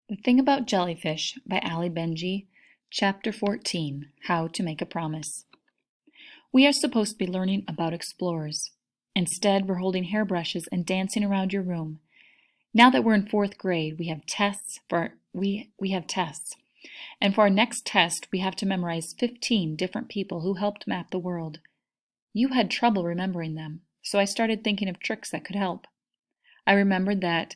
The Thing About Jellyfish by Ali Benji, Chapter 14, How to Make a Promise. We are supposed to be learning about explorers. Instead, we're holding hairbrushes and dancing around your room. Now that we're in 4th grade, we have tests. And for our next test, we have to memorize 15 different people who helped map the world. You had trouble remembering them, so I started thinking of tricks that could help. I remembered that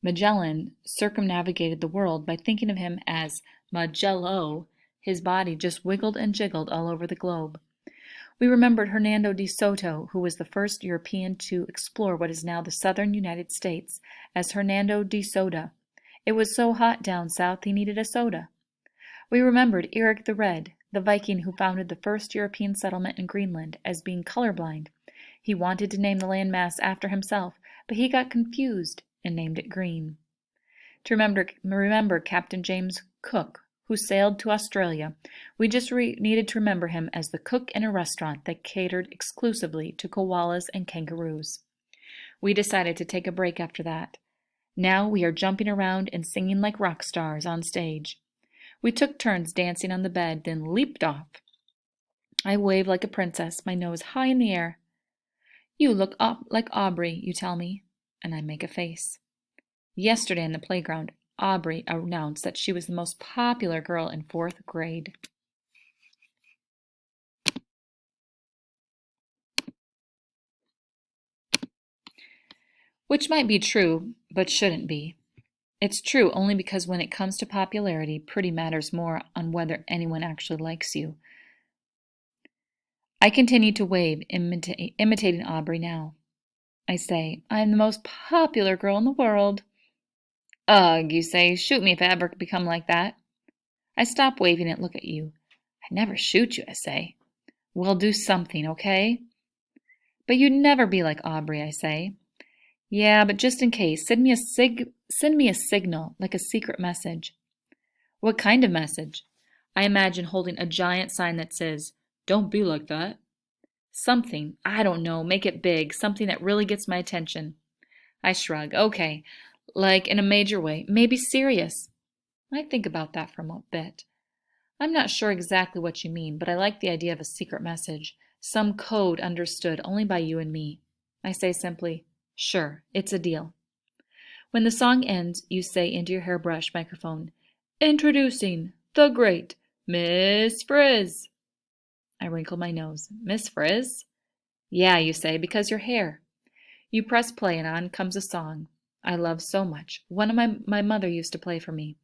Magellan circumnavigated the world by thinking of him as Magello. His body just wiggled and jiggled all over the globe. We remembered Hernando de Soto, who was the first European to explore what is now the southern United States, as Hernando de Soda. It was so hot down south he needed a soda. We remembered Erik the Red, the Viking who founded the first European settlement in Greenland, as being colorblind. He wanted to name the landmass after himself, but he got confused and named it Green. To remember Captain James Cook, who sailed to Australia, we just needed to remember him as the cook in a restaurant that catered exclusively to koalas and kangaroos. We decided to take a break after that. Now we are jumping around and singing like rock stars on stage. We took turns dancing on the bed, then leaped off. I wave like a princess, my nose high in the air. You look like Aubrey, you tell me, and I make a face. Yesterday in the playground, Aubrey announced that she was the most popular girl in 4th grade. Which might be true, but shouldn't be. It's true only because when it comes to popularity, pretty matters more on whether anyone actually likes you. I continue to wave, imitating Aubrey now. I say, I'm the most popular girl in the world. Ugh, you say, shoot me if I ever become like that. I stop waving and look at you. I'd never shoot you, I say. We'll do something, okay? But you'd never be like Aubrey, I say. Yeah, but just in case, send me a signal, like a secret message. What kind of message? I imagine holding a giant sign that says, Don't be like that. Something, I don't know, make it big, something that really gets my attention. I shrug. Okay, like in a major way, maybe serious. I think about that for a bit. I'm not sure exactly what you mean, but I like the idea of a secret message, some code understood only by you and me. I say simply, sure, it's a deal. When the song ends, you say into your hairbrush microphone, Introducing the great Miss Frizz. I wrinkle my nose. Miss Frizz? Yeah, you say, because your hair. You press play and on comes a song I love so much. One of my mother used to play for me.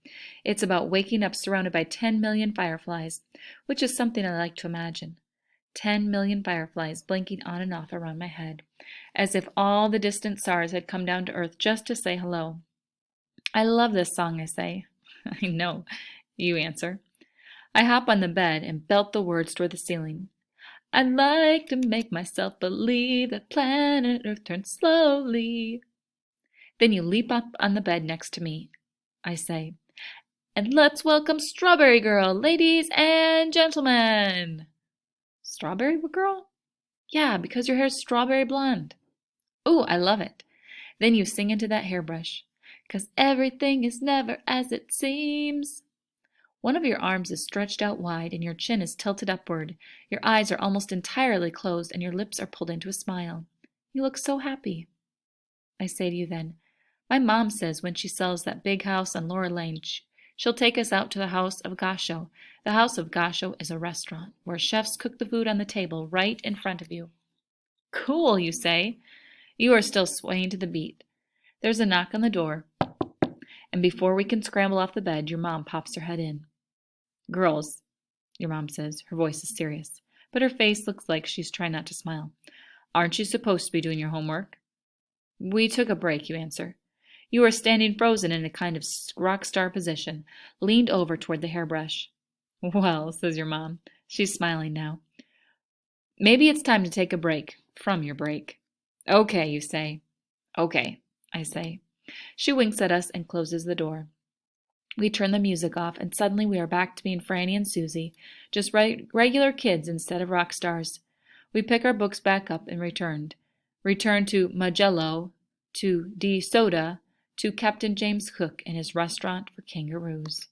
It's about waking up surrounded by 10 million fireflies, which is something I like to imagine. 10 million fireflies blinking on and off around my head, as if all the distant stars had come down to earth just to say hello. I love this song, I say. I know, you answer. I hop on the bed and belt the words toward the ceiling. I'd like to make myself believe that planet Earth turns slowly. Then you leap up on the bed next to me. I say, and let's welcome Strawberry Girl, ladies and gentlemen. Strawberry Girl? Yeah, because your hair's strawberry blonde. Ooh, I love it. Then you sing into that hairbrush. 'Cause everything is never as it seems. One of your arms is stretched out wide and your chin is tilted upward. Your eyes are almost entirely closed and your lips are pulled into a smile. You look so happy. I say to you then, my mom says when she sells that big house on Laura Lane, she'll take us out to the House of Gasho. The House of Gasho is a restaurant where chefs cook the food on the table right in front of you. Cool, you say. You are still swaying to the beat. There's a knock on the door, and before we can scramble off the bed, your mom pops her head in. Girls, your mom says, her voice is serious, but her face looks like she's trying not to smile. Aren't you supposed to be doing your homework? We took a break, you answer. You are standing frozen in a kind of rock star position, leaned over toward the hairbrush. Well, says your mom. She's smiling now. Maybe it's time to take a break from your break. Okay, you say. Okay, I say. She winks at us and closes the door. We turn the music off, and suddenly we are back to being Franny and Susie, just regular kids instead of rock stars. We pick our books back up and return to Magello, to De Soda, to Captain James Cook and his restaurant for kangaroos.